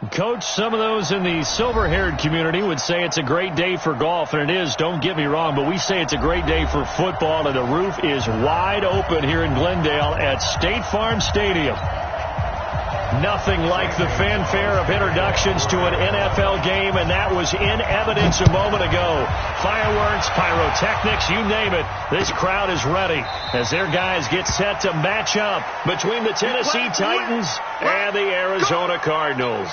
Coach, some of those in the silver-haired community would say it's a great day for golf, and it is, don't get me wrong, but we say it's a great day for football, and the roof is wide open here in Glendale at State Farm Stadium. Nothing like the fanfare of introductions to an NFL game, and that was in evidence a moment ago. Fireworks, pyrotechnics, you name it. This crowd is ready as their guys get set to match up between the Tennessee Titans and the Arizona Cardinals.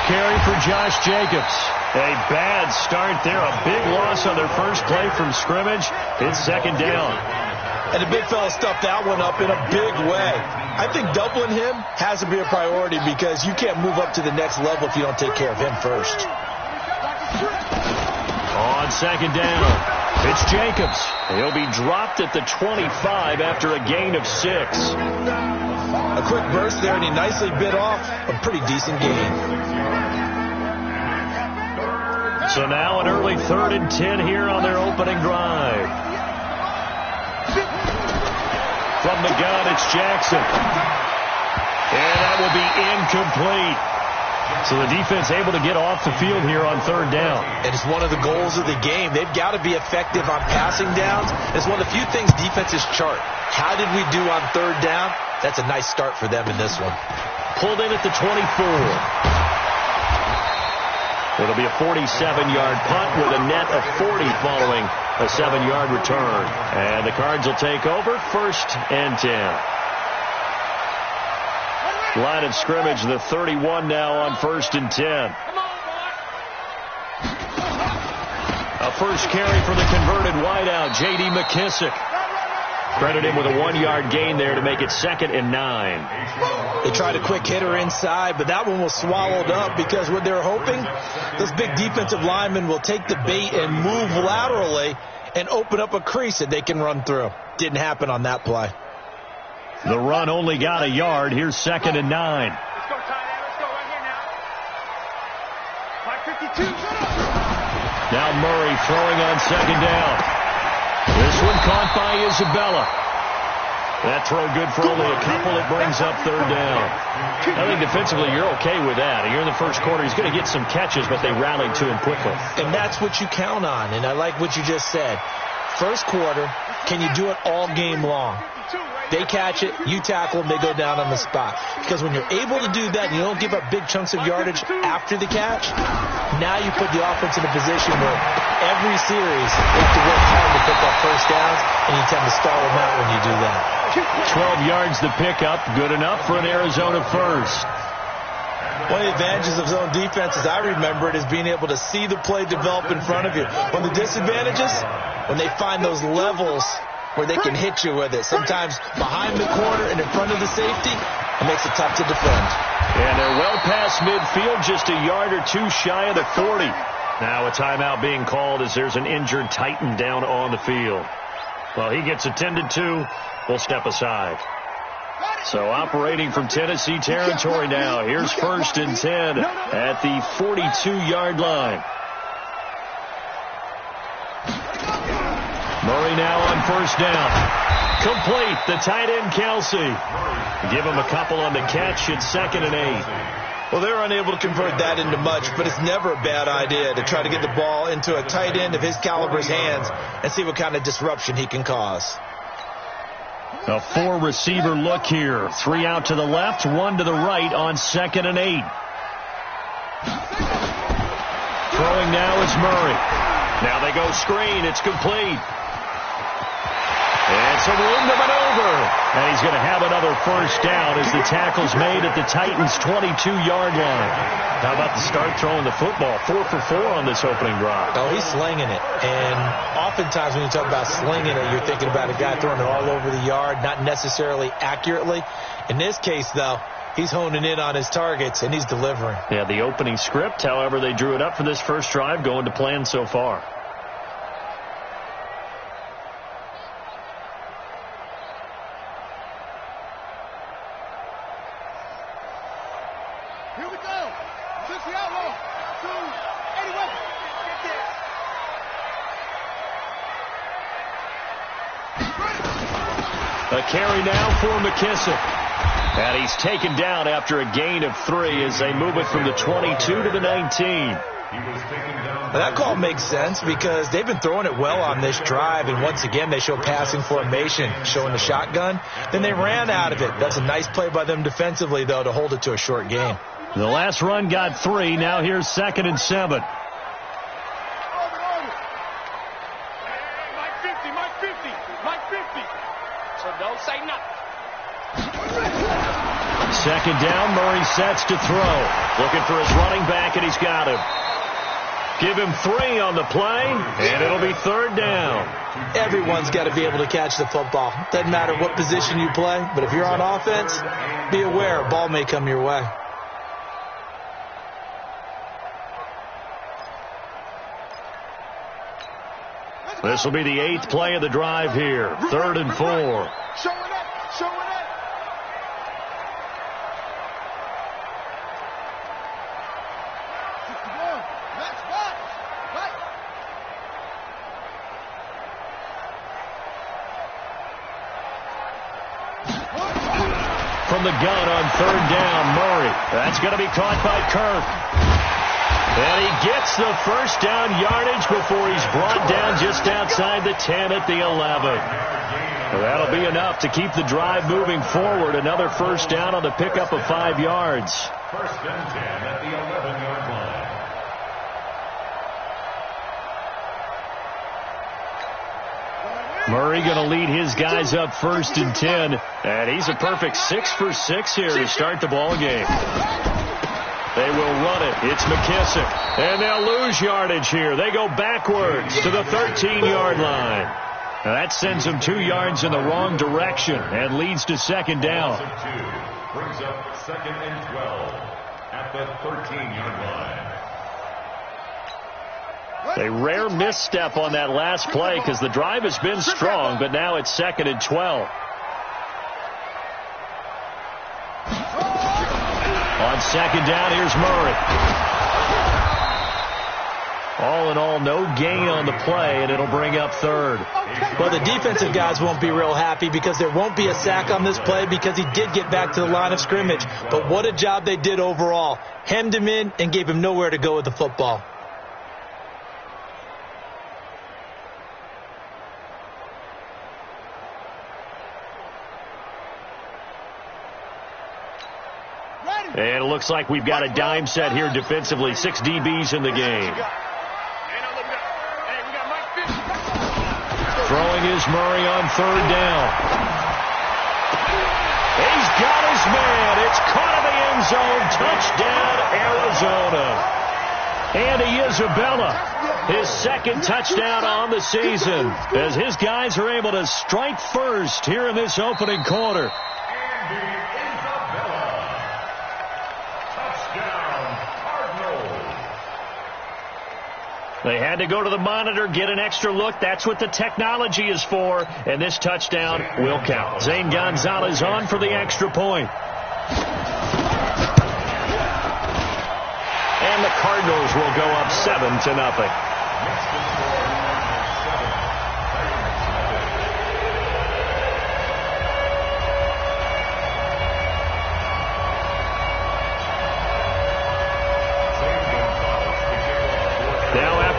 Carry for Josh Jacobs. A bad start there. A big loss on their first play from scrimmage. It's second down. And the big fella stuffed that one up in a big way. I think doubling him has to be a priority because you can't move up to the next level if you don't take care of him first. On second down, it's Jacobs. He'll be dropped at the 25 after a gain of 6. A quick burst there, and he nicely bit off a pretty decent gain. So now an early 3rd and 10 here on their opening drive. From the gun, it's Jackson. And that will be incomplete. So the defense able to get off the field here on 3rd down. And it's one of the goals of the game. They've got to be effective on passing downs. It's one of the few things defenses chart. How did we do on 3rd down? That's a nice start for them in this one. Pulled in at the 24. It'll be a 47-yard punt with a net of 40 following a 7-yard return. And the Cards will take over 1st and 10. Line of scrimmage, the 31 now on 1st and 10. A first carry for the converted wideout, J.D. McKissick. Credit him with a 1-yard gain there to make it 2nd and 9. They tried a quick hitter inside, but that one was swallowed up because what they're hoping, those big defensive linemen will take the bait and move laterally and open up a crease that they can run through. Didn't happen on that play. The run only got a yard. Here's 2nd and 9. Let's go, Tyler. Let's go right here now. 5:52. Now Murray throwing on 2nd down. This one caught by Isabella. That throw good for only a couple. It brings up 3rd down. I think defensively you're okay with that. You're in the first quarter. He's going to get some catches, but they rallied to him quickly. And that's what you count on. And I like what you just said. First quarter, can you do it all game long? They catch it, you tackle them, they go down on the spot. Because when you're able to do that and you don't give up big chunks of yardage after the catch, now you put the offense in a position where every series you have to work hard to pick up first downs, and you tend to stall them out when you do that. 12 yards to pick up, good enough for an Arizona first. One of the advantages of zone defense, as I remember it, is being able to see the play develop in front of you. One of the disadvantages, when they find those levels where they can hit you with it. Sometimes behind the corner and in front of the safety, it makes it tough to defend. And they're well past midfield, just a yard or two shy of the 40. Now a timeout being called as there's an injured Titan down on the field. Well, he gets attended to. We'll step aside. So operating from Tennessee territory now. Here's 1st and 10 at the 42-yard line. Murray now on 1st down. Complete. The tight end, Kelsey. Give him a couple on the catch. It's 2nd and 8. Well, they're unable to convert that into much, but it's never a bad idea to try to get the ball into a tight end of his caliber's hands and see what kind of disruption he can cause. A 4-receiver look here. 3 out to the left, 1 to the right on 2nd and 8. Throwing now is Murray. Now they go screen. It's complete. And some room to maneuver. And he's going to have another first down as the tackle's made at the Titans' 22-yard line. How about the start throwing the football? 4 for 4 on this opening drive. Oh, he's slinging it. And oftentimes when you talk about slinging it, you're thinking about a guy throwing it all over the yard, not necessarily accurately. In this case, though, he's honing in on his targets, and he's delivering. Yeah, the opening script, however, they drew it up for this first drive, going to plan so far. Here we go. 60 outlaw. 281. A carry now for McKissick. And he's taken down after a gain of 3 as they move it from the 22 to the 19. That call makes sense because they've been throwing it well on this drive, and once again they show passing formation, showing the shotgun. Then they ran out of it. That's a nice play by them defensively, though, to hold it to a short gain. The last run got 3. Now here's 2nd and 7. Mike 50, Mike 50, Mike 50. So don't say nothing. 2nd down, Murray sets to throw. Looking for his running back, and he's got him. Give him 3 on the play, and it'll be 3rd down. Everyone's got to be able to catch the football. Doesn't matter what position you play, but if you're on offense, be aware a ball may come your way. This will be the 8th play of the drive here. 3rd and 4. Showing up. Showing up. From the gun on 3rd down, Murray. That's going to be caught by Kirk. And he gets the first down yardage before he's brought down just outside the 10 at the 11. That'll be enough to keep the drive moving forward. Another first down on the pickup of 5 yards. 1st and 10 at the 11-yard line. Murray going to lead his guys up 1st and 10. And he's a perfect 6 for 6 here to start the ball game. They will run it. It's McKissick. And they'll lose yardage here. They go backwards to the 13-yard line. Now that sends them 2 yards in the wrong direction and leads to 2nd down. Brings up 2nd and 12 at the 13-yard line. A rare misstep on that last play because the drive has been strong, but now it's 2nd and 12. On 2nd down, here's Murray. All in all, no gain on the play, and it'll bring up 3rd. Well, the defensive guys won't be real happy because there won't be a sack on this play because he did get back to the line of scrimmage. But what a job they did overall. Hemmed him in and gave him nowhere to go with the football. And it looks like we've got a dime set here defensively. 6 DBs in the game. Throwing is Murray on 3rd down. He's got his man. It's caught in the end zone. Touchdown, Arizona. Andy Isabella, his 2nd touchdown on the season as his guys are able to strike first here in this opening quarter. They had to go to the monitor, get an extra look. That's what the technology is for. And this touchdown will count. Zane Gonzalez on for the extra point. And the Cardinals will go up 7-0.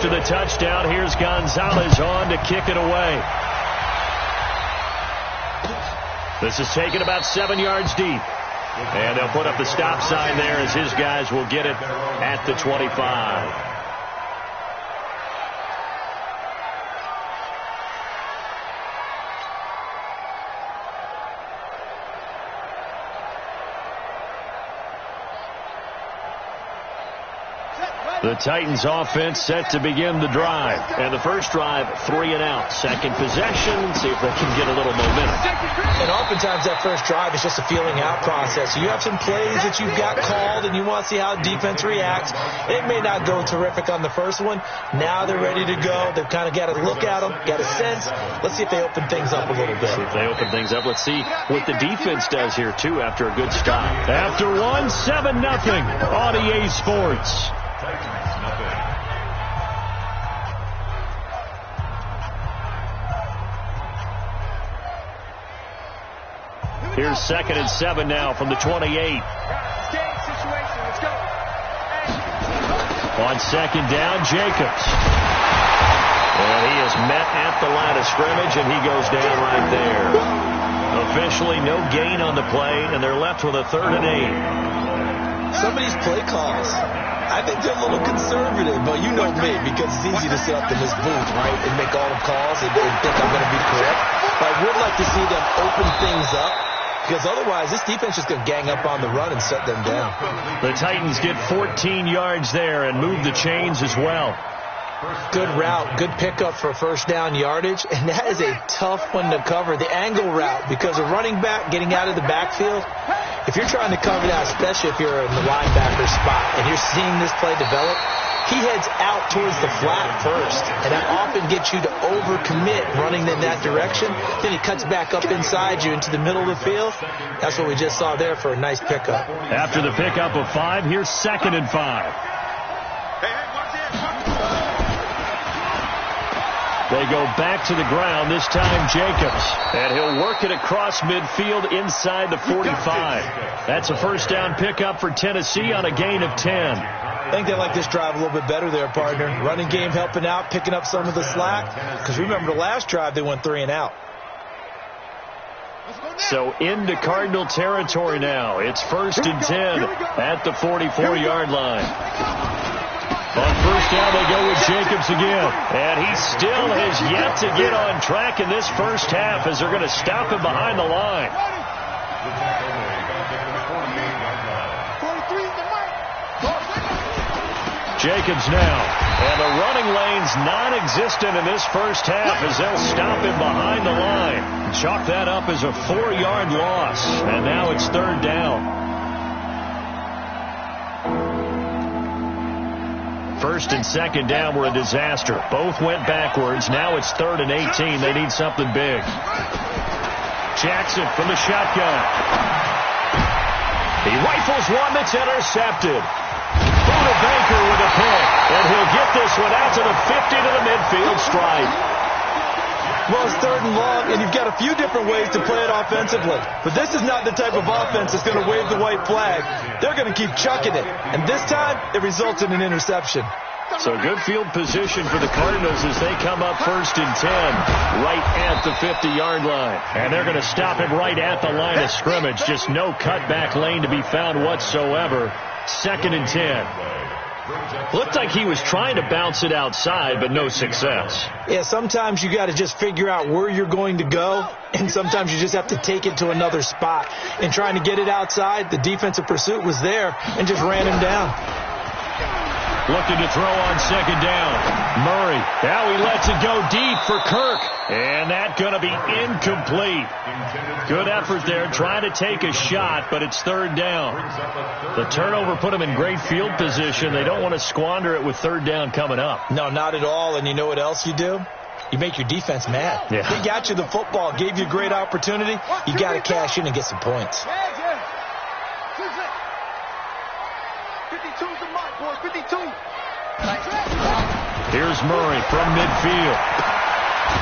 To the touchdown, here's Gonzalez on to kick it away. This is taken about 7 yards deep. And they'll put up the stop sign there as his guys will get it at the 25. The Titans offense set to begin the drive. And the first drive, 3 and out. Second possession, see if they can get a little momentum. And oftentimes that first drive is just a feeling out process. You have some plays that you've got called and you want to see how defense reacts. It may not go terrific on the first one. Now they're ready to go. They've kind of got to look at them, got a sense. Let's see if they open things up a little bit. See if they open things up. Let's see what the defense does here, too, after a good stop. After 7-0 on EA Sports. Here's 2nd and 7 now from the 28. On 2nd down, Jacobs. And he is met at the line of scrimmage, and he goes down right there. Officially no gain on the play, and they're left with a 3rd and 8. Some of these play calls, I think they're a little conservative, but you know me, because it's easy to sit up in this booth, right, and make all the calls and think I'm going to be correct. But I would like to see them open things up, because otherwise this defense is going to gang up on the run and shut them down. The Titans get 14 yards there and move the chains as well. Good route, good pickup for first down yardage, and that is a tough one to cover, the angle route, because a running back getting out of the backfield, if you're trying to cover that, especially if you're in the linebacker spot and you're seeing this play develop, he heads out towards the flat first, and that often gets you to overcommit running in that direction. Then he cuts back up inside you into the middle of the field. That's what we just saw there for a nice pickup. After the pickup of 5, here's 2nd and 5. They go back to the ground, this time Jacobs. And he'll work it across midfield inside the 45. That's a first down pickup for Tennessee on a gain of 10. I think they like this drive a little bit better there, partner. Running game helping out, picking up some of the slack. Because remember the last drive, they went 3 and out. So into Cardinal territory now. It's 1st and 10 at the 44-yard line. On first down, they go with Jacobs again. And he still has yet to get on track in this first half as they're going to stop him behind the line. Jacobs now. And the running lane's non-existent in this first half as they'll stop him behind the line. Chalk that up as a 4-yard loss. And now it's 3rd down. 1st and 2nd down were a disaster. Both went backwards. Now it's 3rd and 18. They need something big. Jackson from the shotgun. He rifles one that's intercepted. Buda Baker with a pick. And he'll get this one out to the 50 to the midfield stripe. Well, it's 3rd and long, and you've got a few different ways to play it offensively. But this is not the type of offense that's going to wave the white flag. They're going to keep chucking it. And this time, it results in an interception. So good field position for the Cardinals as they come up 1st and 10 right at the 50-yard line. And they're going to stop him right at the line of scrimmage. Just no cutback lane to be found whatsoever. 2nd and 10. Looked like he was trying to bounce it outside, but no success. Yeah, sometimes you got to just figure out where you're going to go, and sometimes you just have to take it to another spot. And trying to get it outside, the defensive pursuit was there and just ran him down. Looking to throw on 2nd down. Murray. Now he lets it go deep for Kirk. And that's going to be incomplete. Good effort there trying to take a shot, but it's 3rd down. The turnover put them in great field position. They don't want to squander it with 3rd down coming up. No, not at all. And you know what else you do? You make your defense mad. Yeah. They got you the football, gave you a great opportunity. You got to cash in and get some points. 52's the mark, boys. 52. Here's Murray from midfield.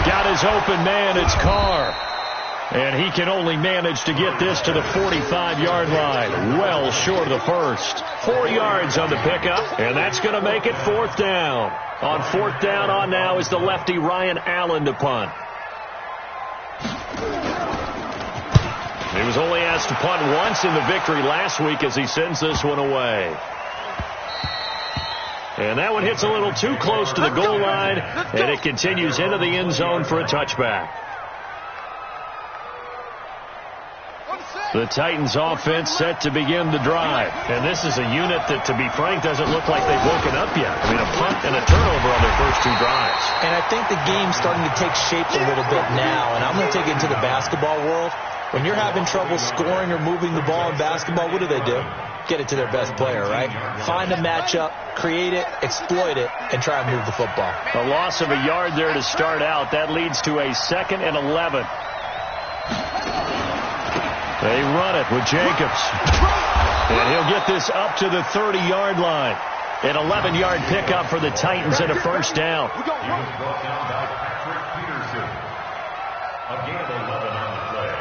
Got his open man. It's Carr. And he can only manage to get this to the 45-yard line. Well short of the first. 4 yards on the pickup. And that's going to make it 4th down. On 4th down on now is the lefty Ryan Allen to punt. He was only asked to punt once in the victory last week as he sends this one away. And that one hits a little too close to the goal line, and it continues into the end zone for a touchback. On the set. The Titans offense set to begin the drive. And this is a unit that, to be frank, doesn't look like they've woken up yet. I mean, a punt and a turnover on their first two drives. And I think the game's starting to take shape a little bit now. And I'm going to take it into the basketball world. When you're having trouble scoring or moving the ball in basketball, what do? Get it to their best player, right? Find a matchup, create it, exploit it, and try and move the football. A loss of a yard there to start out. That leads to a 2nd and 11. They run it with Jacobs. And he'll get this up to the 30-yard line. An 11-yard pickup for the Titans and a first down. He was brought down by Patrick Peterson. Again, 11 on the play.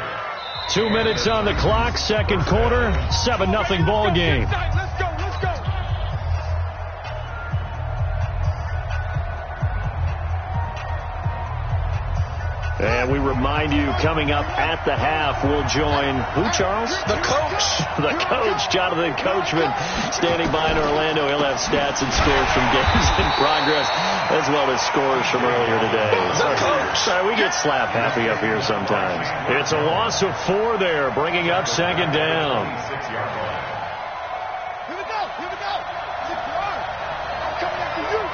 2 minutes on the clock, second quarter, 7-0 ball game. Let's go. And we remind you, coming up at the half, we'll join who, Charles? The coach. The coach, Jonathan Coachman, standing by in Orlando. He'll have stats and scores from games in progress, as well as scores from earlier today. Sorry, we get slap happy up here sometimes. It's a loss of 4 there, bringing up second down. 6-yard line. Here we go. 6 yards. I'm coming after you.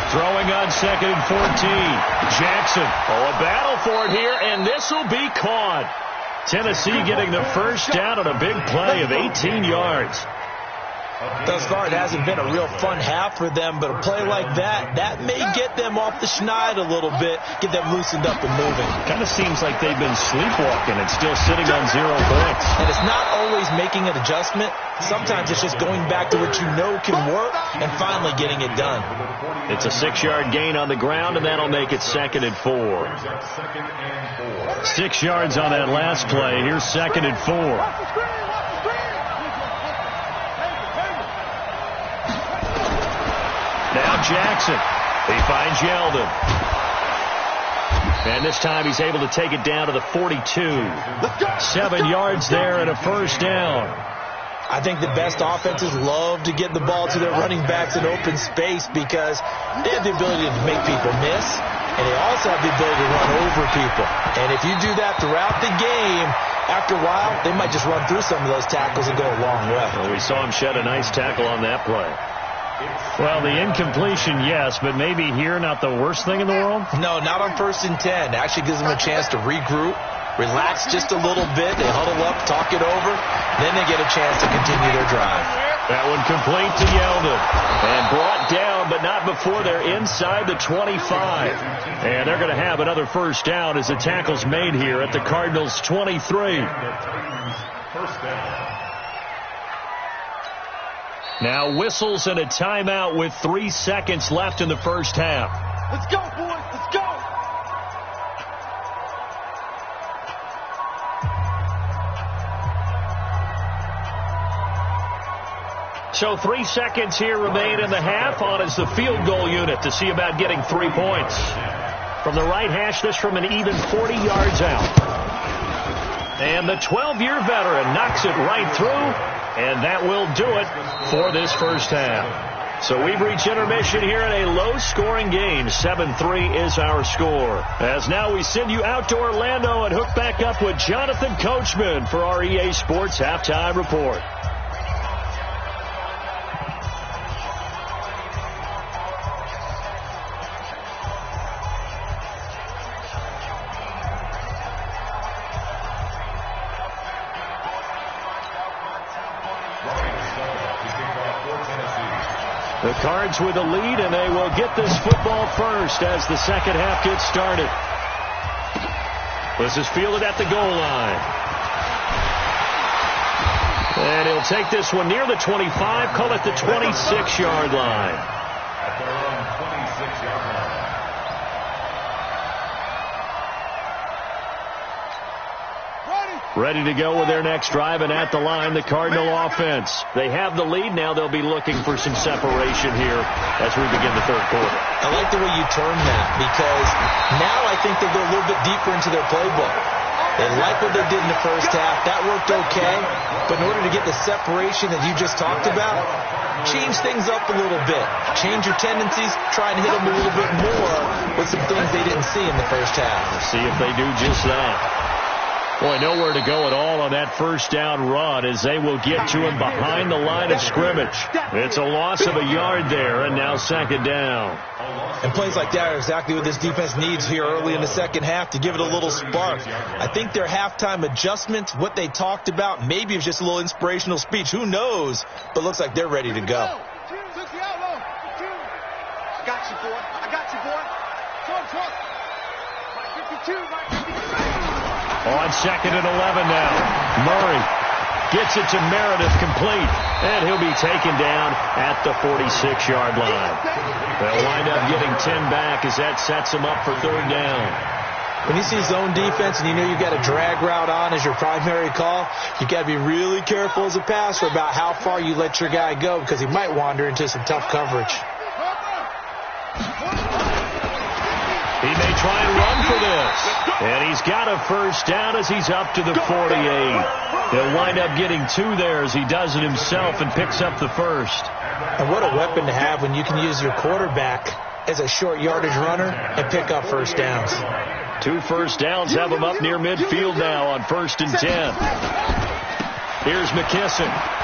Throwing on 2nd and 14. Jackson. Oh, a battle for it here, and this will be caught. Tennessee getting the first down on a big play of 18 yards. Thus far, it hasn't been a real fun half for them, but a play like that may get them off the schneid a little bit, get them loosened up and moving. Kind of seems like they've been sleepwalking and still sitting on 0 points. And it's not always making an adjustment. Sometimes it's just going back to what you know can work and finally getting it done. It's a 6-yard gain on the ground, and that'll make it 2nd and 4. 6 yards on that last play. Here's 2nd and 4. Now Jackson. He finds Yeldon. And this time he's able to take it down to the 42. 7 yards there and a first down. I think the best offenses love to get the ball to their running backs in open space because they have the ability to make people miss, and they also have the ability to run over people. And if you do that throughout the game, after a while, they might just run through some of those tackles and go a long way. Well, we saw him shed a nice tackle on that play. Well, the incompletion, yes, but maybe here not the worst thing in the world? No, not on 1st and 10. It actually gives them a chance to regroup, relax just a little bit. They huddle up, talk it over. Then they get a chance to continue their drive. That one complete to Yeldon. And brought down, but not before they're inside the 25. And they're going to have another first down as the tackle's made here at the Cardinals' 23. First down. Now whistles and a timeout with 3 seconds left in the first half. Let's go, boys. Let's go. So 3 seconds here remain in the half. On is the field goal unit to see about getting 3 points. From the right hash, this from an even 40 yards out. And the 12-year veteran knocks it right through. And that will do it for this first half. So we've reached intermission here in a low-scoring game. 7-3 is our score. As now we send you out to Orlando and hook back up with Jonathan Coachman for our EA Sports Halftime Report. The Cards with the lead, and they will get this football first as the second half gets started. This is fielded at the goal line. And he'll take this one near the 25, call it the 26-yard line. At their own 26-yard line. Ready to go with their next drive, and at the line, the Cardinal offense. They have the lead. Now they'll be looking for some separation here as we begin the third quarter. I like the way you term that because now I think they go a little bit deeper into their playbook. They like what they did in the first half. That worked okay. But in order to get the separation that you just talked about, change things up a little bit. Change your tendencies. Try and hit them a little bit more with some things they didn't see in the first half. We'll see if they do just that. Boy, nowhere to go at all on that first down run as they will get to him behind the line of scrimmage. It's a loss of a yard there, and now second down. And plays like that are exactly what this defense needs here early in the second half to give it a little spark. I think their halftime adjustments, what they talked about, maybe it's just a little inspirational speech. Who knows? But looks like they're ready to go. I got you, boy. I got you, boy. Talk. Mike 52, Mike 52. On second and 11 now. Murray gets it to Meredith complete, and he'll be taken down at the 46-yard line. They'll wind up getting 10 back as that sets them up for third down. When you see zone defense and you know you've got a drag route on as your primary call, you've got to be really careful as a passer about how far you let your guy go because he might wander into some tough coverage. He may try and run for this. And he's got a first down as he's up to the 48. He'll wind up getting 2 there as he does it himself and picks up the first. And what a weapon to have when you can use your quarterback as a short yardage runner and pick up first downs. 2 first downs have him up near midfield now on 1st and 10. Here's McKissick.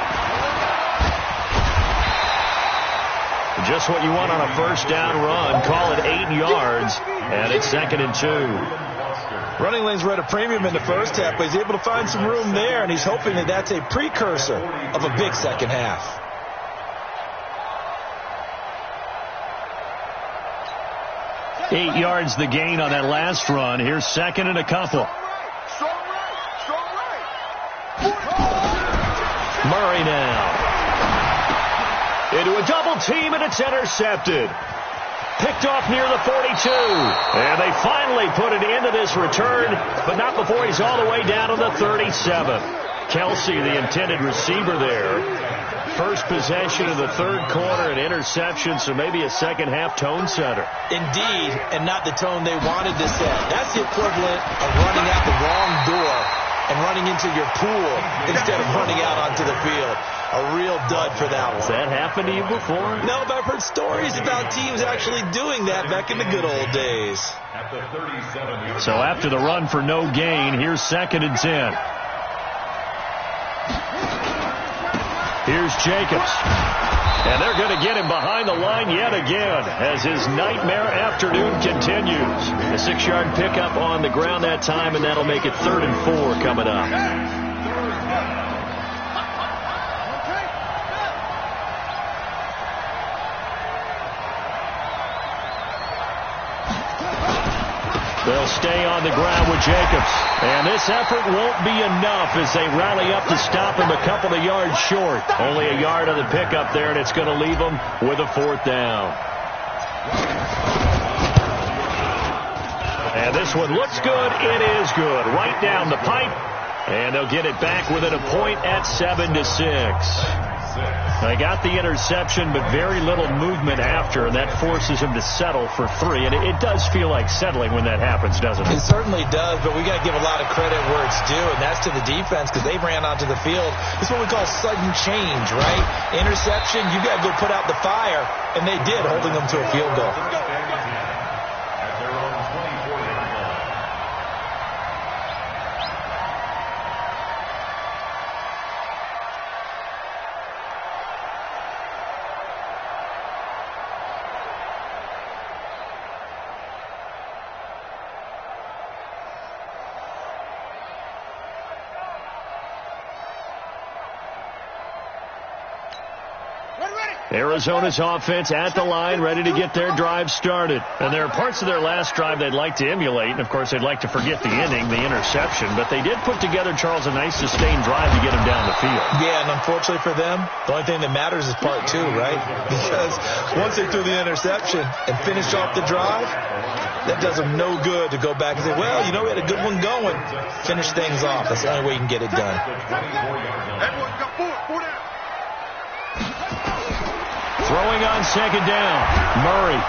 Just what you want on a first down run. Call it 8 yards, and it's 2nd and 2. Running lanes were at a premium in the first half, but he's able to find some room there, and he's hoping that that's a precursor of a big second half. Eight yards the gain on that last run. Here's 2nd and a couple. Murray now. Into a double team, and it's intercepted. Picked off near the 42. And they finally put it into this return, but not before he's all the way down to the 37. Kelsey, the intended receiver there. First possession of the third quarter, an interception, so maybe a second half tone setter. Indeed, and not the tone they wanted to set. That's the equivalent of running out the wrong door and running into your pool instead of running out onto the field. A real dud for that one. Has that happened to you before? No, but I've heard stories about teams actually doing that back in the good old days. So after the run for no gain, here's 2nd and 10. Here's Jacobs. And they're going to get him behind the line yet again as his nightmare afternoon continues. A 6-yard pickup on the ground that time, and that'll make it 3rd and 4 coming up. They'll stay on the ground with Jacobs. And this effort won't be enough as they rally up to stop him a couple of yards short. Only a yard on the pickup there, and it's going to leave them with a 4th down. And this one looks good. It is good. Right down the pipe. And they'll get it back within a point at 7-6. They got the interception, but very little movement after, and that forces him to settle for 3. And it does feel like settling when that happens, doesn't it? It certainly does, but we got to give a lot of credit where it's due, and that's to the defense because they ran onto the field. It's what we call sudden change, right? Interception, you got to go put out the fire, and they did, holding them to a field goal. Arizona's offense at the line, ready to get their drive started. And there are parts of their last drive they'd like to emulate. And, of course, they'd like to forget the inning, the interception. But they did put together, Charles, a nice sustained drive to get them down the field. Yeah, and unfortunately for them, the only thing that matters is part 2, right? Because once they threw the interception and finished off the drive, that does them no good to go back and say, well, you know, we had a good one going. Finish things off. That's the only way you can get it done. Throwing on 2nd down. Murray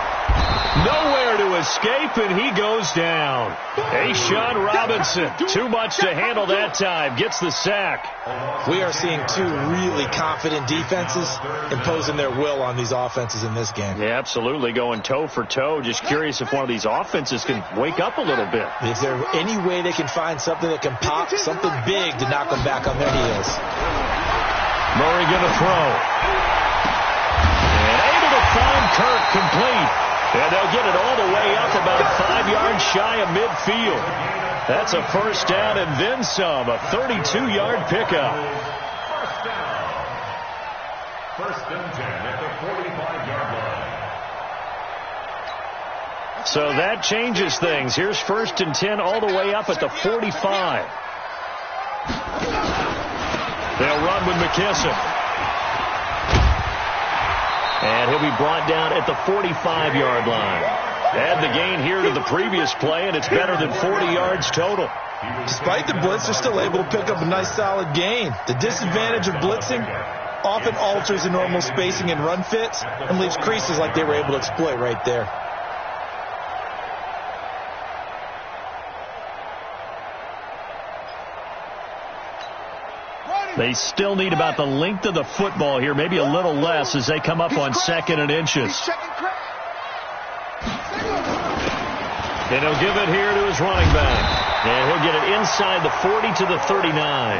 Nowhere to escape, and he goes down. Sean Robinson, too much to handle that time, gets the sack. We are seeing two really confident defenses imposing their will on these offenses in this game. Yeah, absolutely, going toe for toe. Just curious if one of these offenses can wake up a little bit. Is there any way they can find something that can pop, something big to knock them back on their heels? Murray going to throw. And able to find Kirk complete. And they'll get it all the way up about 5 yards shy of midfield. That's a first down and then some, a 32-yard pickup. First and 10 at the 45-yard line. So that changes things. Here's first and 10 all the way up at the 45. They'll run with McKissick. And he'll be brought down at the 45-yard line. Add the gain here to the previous play, and it's better than 40 yards total. Despite the blitz, they're still able to pick up a nice solid gain. The disadvantage of blitzing often alters the normal spacing and run fits and leaves creases like they were able to exploit right there. They still need about the length of the football here, maybe a little less as they come up on second and inches. And he'll give it here to his running back. And he'll get it inside the 40 to the 39.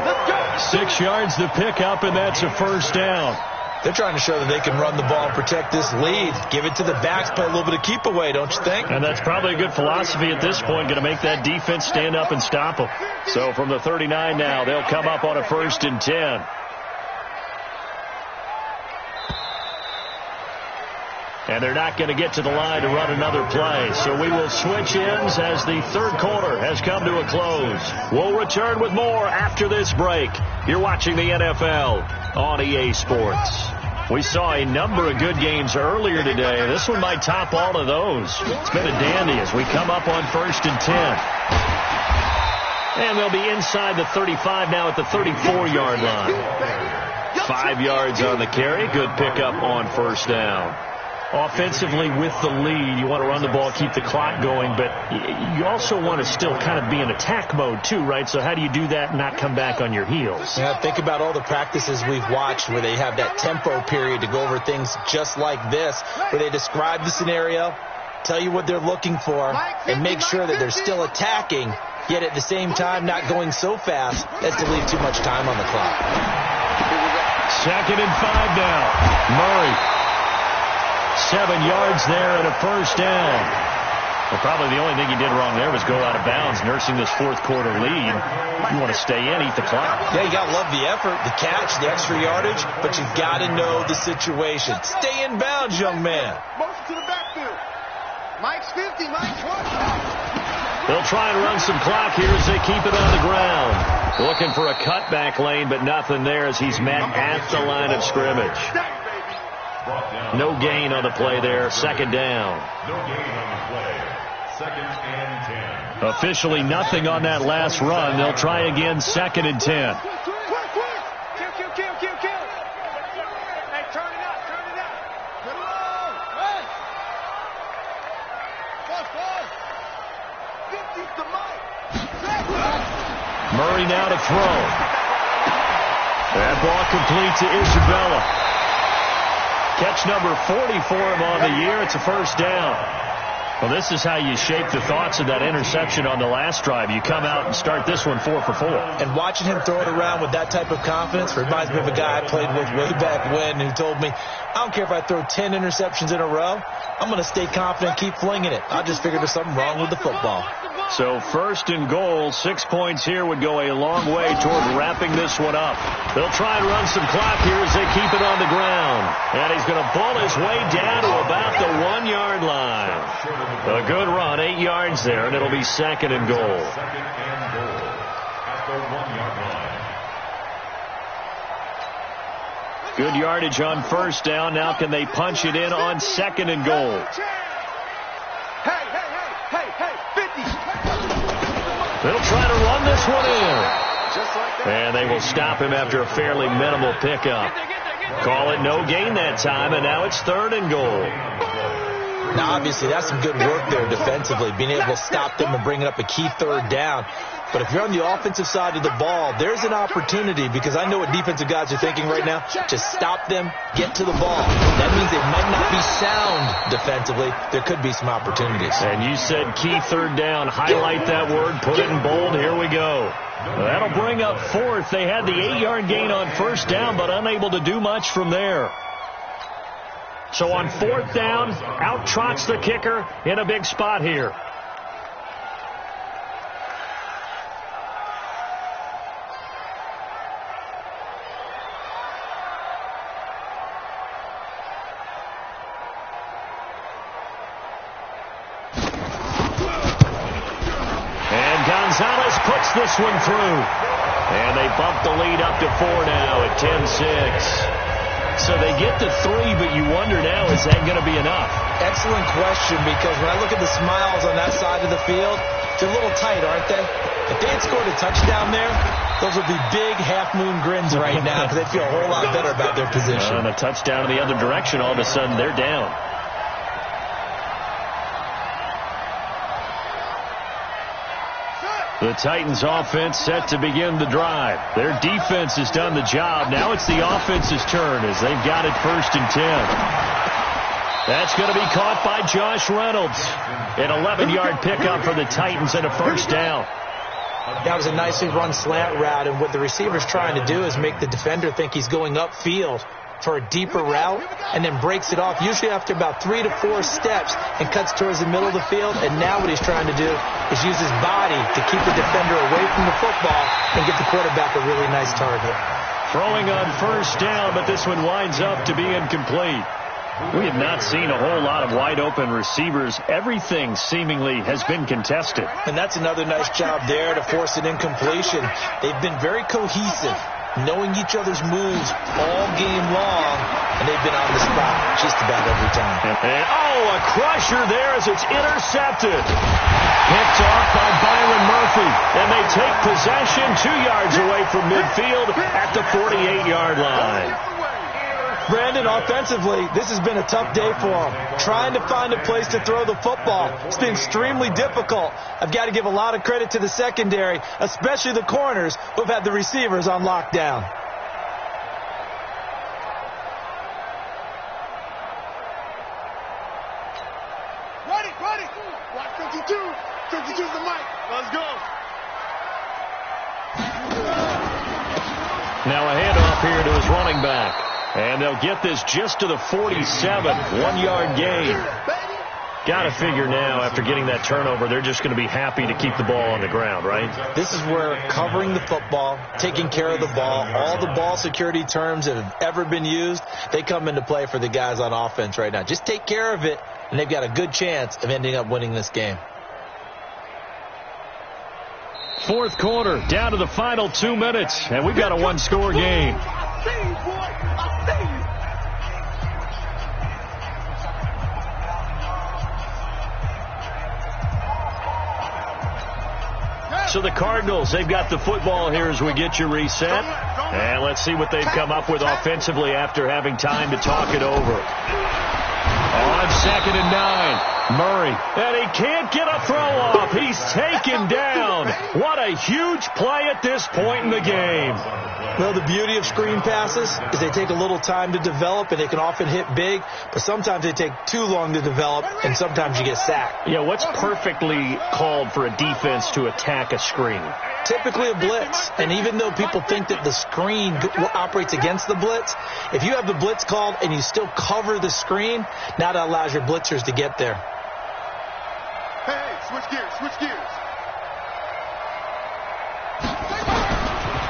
6 yards to pick up, and that's a first down. They're trying to show that they can run the ball and protect this lead. Give it to the backs, play a little bit of keep away, don't you think? And that's probably a good philosophy at this point, going to make that defense stand up and stop them. So from the 39 now, they'll come up on a first and 10. And they're not going to get to the line to run another play. So we will switch ends as the third quarter has come to a close. We'll return with more after this break. You're watching the NFL on EA Sports. We saw a number of good games earlier today. This one might top all of those. It's been a dandy as we come up on first and 10. And they'll be inside the 35 now at the 34-yard line. 5 yards on the carry. Good pickup on first down. Offensively with the lead, you want to run the ball, keep the clock going, but you also want to still kind of be in attack mode too, right? So how do you do that and not come back on your heels? Yeah, think about all the practices we've watched where they have that tempo period to go over things just like this, where they describe the scenario, tell you what they're looking for, and make sure that they're still attacking, yet at the same time not going so fast as to leave too much time on the clock. 2nd and 5 now. Murray. 7 yards there and a first down. Well, probably the only thing he did wrong there was go out of bounds, nursing this fourth quarter lead. You want to stay in, eat the clock. Yeah, you got to love the effort, the catch, the extra yardage, but you've got to know the situation. Stay in bounds, young man. Motion to the backfield. Mike's 50, Mike's 20. They'll try and run some clock here as they keep it on the ground. Looking for a cutback lane, but nothing there as he's met at the line of scrimmage. No gain on the play there. 2nd down. No gain on the play. 2nd and 10. Officially nothing on that last run. They'll try again 2nd and 10. Kill. Hey, turn it up. Get him on. Hey. Boss. 50's the Mike. Murray now to throw. That ball complete to Isabella. Catch number 40 for him on the year. It's a first down. Well, this is how you shape the thoughts of that interception on the last drive. You come out and start this one 4 for 4. And watching him throw it around with that type of confidence reminds me of a guy I played with way back when who told me, I don't care if I throw 10 interceptions in a row. I'm going to stay confident, keep flinging it. I just figured there's something wrong with the football. So first and goal, 6 points here would go a long way toward wrapping this one up. They'll try and run some clock here as they keep it on the ground. And he's going to ball his way down to about the 1 yard line. A good run, 8 yards there, and it'll be 2nd and goal. 2nd and goal at the 1 yard line. Good yardage on first down. Now can they punch it in on 2nd and goal? Hey, 50. They'll try to run this one in. And they will stop him after a fairly minimal pickup. Call it no gain that time, and now it's 3rd and goal. Now, obviously, that's some good work there defensively, being able to stop them and bringing up a key third down. But if you're on the offensive side of the ball, there's an opportunity, because I know what defensive guys are thinking right now. Just stop them, get to the ball. That means they might not be sound defensively. There could be some opportunities. And you said key third down. Highlight that word, put it in bold. Here we go. That'll bring up fourth. They had the 8-yard gain on first down, but unable to do much from there. So on fourth down, out trots the kicker in a big spot here. Gonzalez puts this one through. And they bump the lead up to 4 now at 10-6. So they get to 3, but you wonder now, is that going to be enough? Excellent question, because when I look at the smiles on that side of the field, they're a little tight, aren't they? If they had scored a touchdown there, those would be big half-moon grins right now, because they feel a whole lot better about their position. And a touchdown in the other direction, all of a sudden they're down. The Titans offense set to begin the drive. Their defense has done the job. Now it's the offense's turn as they've got it 1st and 10. That's going to be caught by Josh Reynolds. An 11-yard pickup for the Titans and a first down. That was a nicely run slant route, and what the receiver's trying to do is make the defender think he's going upfield for a deeper route, and then breaks it off, usually after about 3 to 4 steps, and cuts towards the middle of the field. And now what he's trying to do is use his body to keep the defender away from the football and get the quarterback a really nice target. Throwing on first down, but this one winds up to be incomplete. We have not seen a whole lot of wide-open receivers. Everything seemingly has been contested. And that's another nice job there to force an incompletion. They've been very cohesive, knowing each other's moves all game long, and they've been on the spot just about every time. A crusher there as it's intercepted. Picked off by Byron Murphy, and they take possession 2 yards away from midfield at the 48-yard line. Brandon, offensively, this has been a tough day for them. Trying to find a place to throw the football. It's been extremely difficult. I've got to give a lot of credit to the secondary, especially the corners who've had the receivers on lockdown. Ready. Watch 52. 52's the mic. Let's go. Now a handoff here to his running back. And they'll get this just to the 47, 1-yard gain. Got to figure now, after getting that turnover, they're just going to be happy to keep the ball on the ground, right? This is where covering the football, taking care of the ball, all the ball security terms that have ever been used, they come into play for the guys on offense right now. Just take care of it, and they've got a good chance of ending up winning this game. Fourth quarter, down to the final 2 minutes, and we've got a one-score game. So the Cardinals, they've got the football here as we get you reset. And let's see what they've come up with offensively after having time to talk it over. On 2nd and 9, Murray. And he can't get a throw off. He's taken down. What a huge play at this point in the game. Well, the beauty of screen passes is they take a little time to develop, and they can often hit big, but sometimes they take too long to develop, and sometimes you get sacked. Yeah, what's perfectly called for a defense to attack a screen? Typically a blitz, and even though people think that the screen operates against the blitz, if you have the blitz called and you still cover the screen, now that allows your blitzers to get there. Hey, switch gears.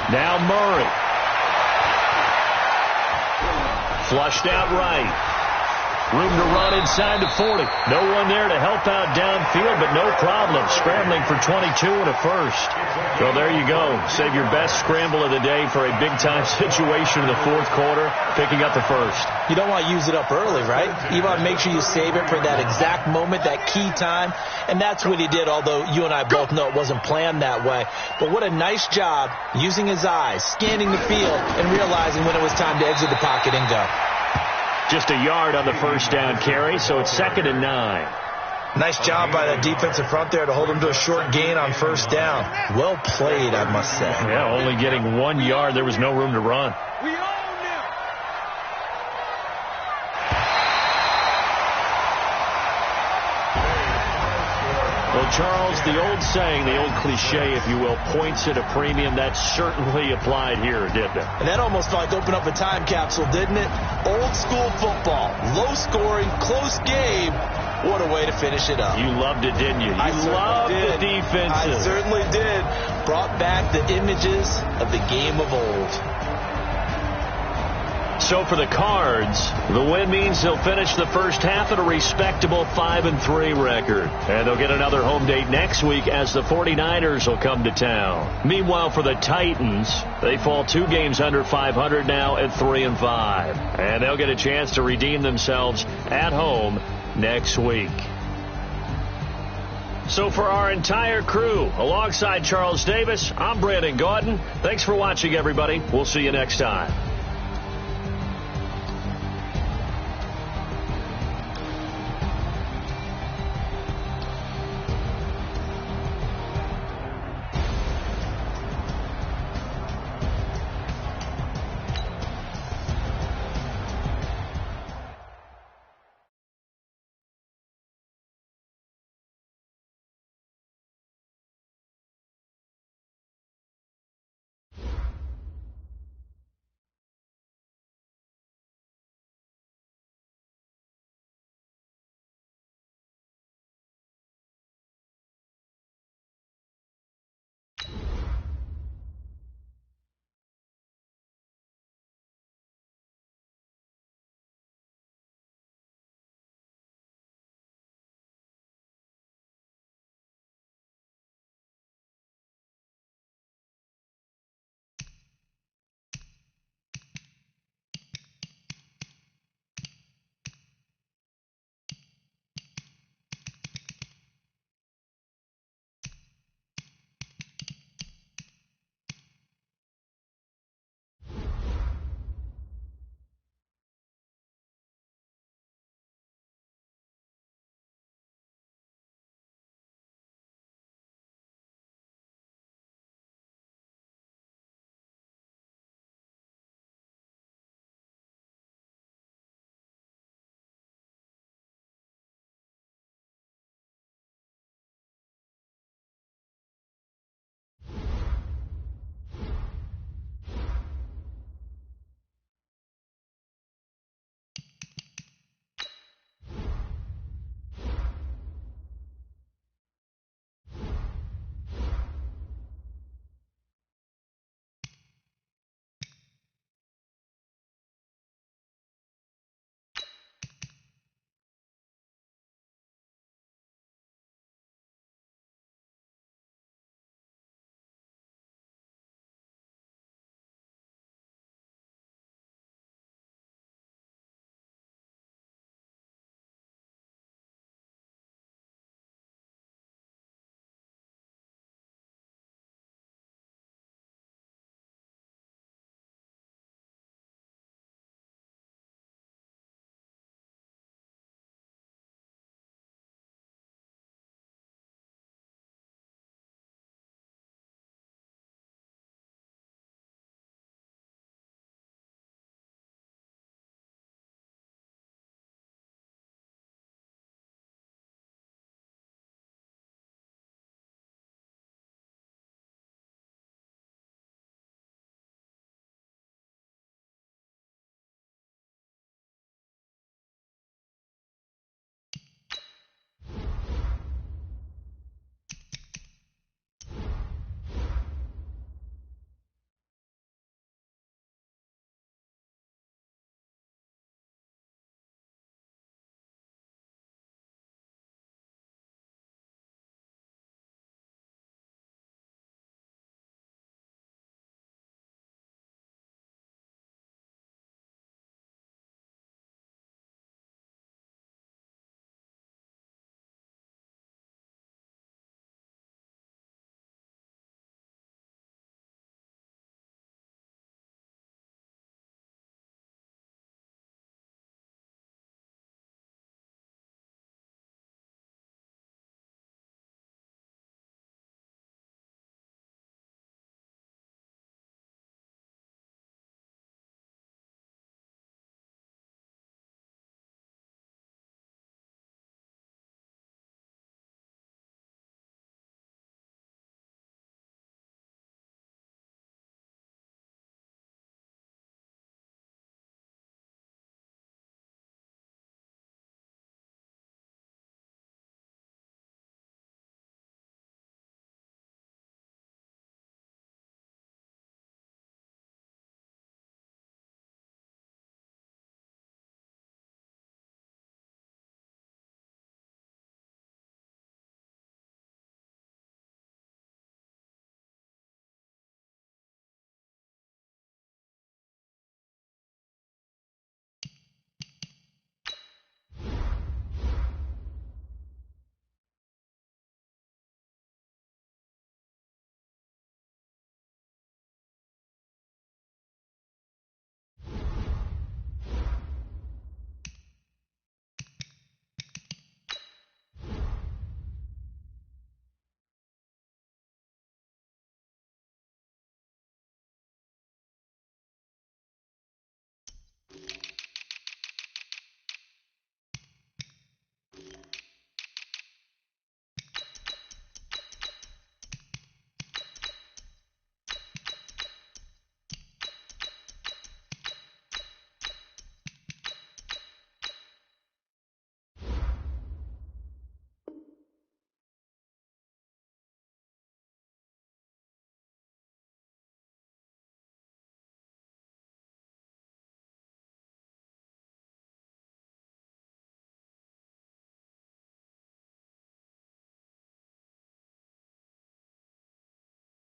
Now Murray. Flushed out right. Room to run inside the 40. No one there to help out downfield, but no problem. Scrambling for 22 and a first. So there you go. Save your best scramble of the day for a big-time situation in the fourth quarter, picking up the first. You don't want to use it up early, right? You want to make sure you save it for that exact moment, that key time. And that's what he did, although you and I both know it wasn't planned that way. But what a nice job using his eyes, scanning the field, and realizing when it was time to exit the pocket and go. Just a yard on the first down carry, so it's 2nd and 9. Nice job by that defensive front there to hold him to a short gain on first down. Well played, I must say. Yeah, only getting 1 yard. There was no room to run. We own them. Well, Charles, the old saying, the old cliche, if you will, points at a premium, that certainly applied here, didn't it? And that almost like opened up a time capsule, didn't it? Old school football, low scoring, close game. What a way to finish it up. You loved it, didn't you? You loved the defenses. I certainly did. Brought back the images of the game of old. So for the Cards, the win means they'll finish the first half at a respectable 5-3 record. And they'll get another home date next week as the 49ers will come to town. Meanwhile, for the Titans, they fall 2 games under 500 now at 3-5. And they'll get a chance to redeem themselves at home next week. So for our entire crew, alongside Charles Davis, I'm Brandon Gaudin. Thanks for watching, everybody. We'll see you next time.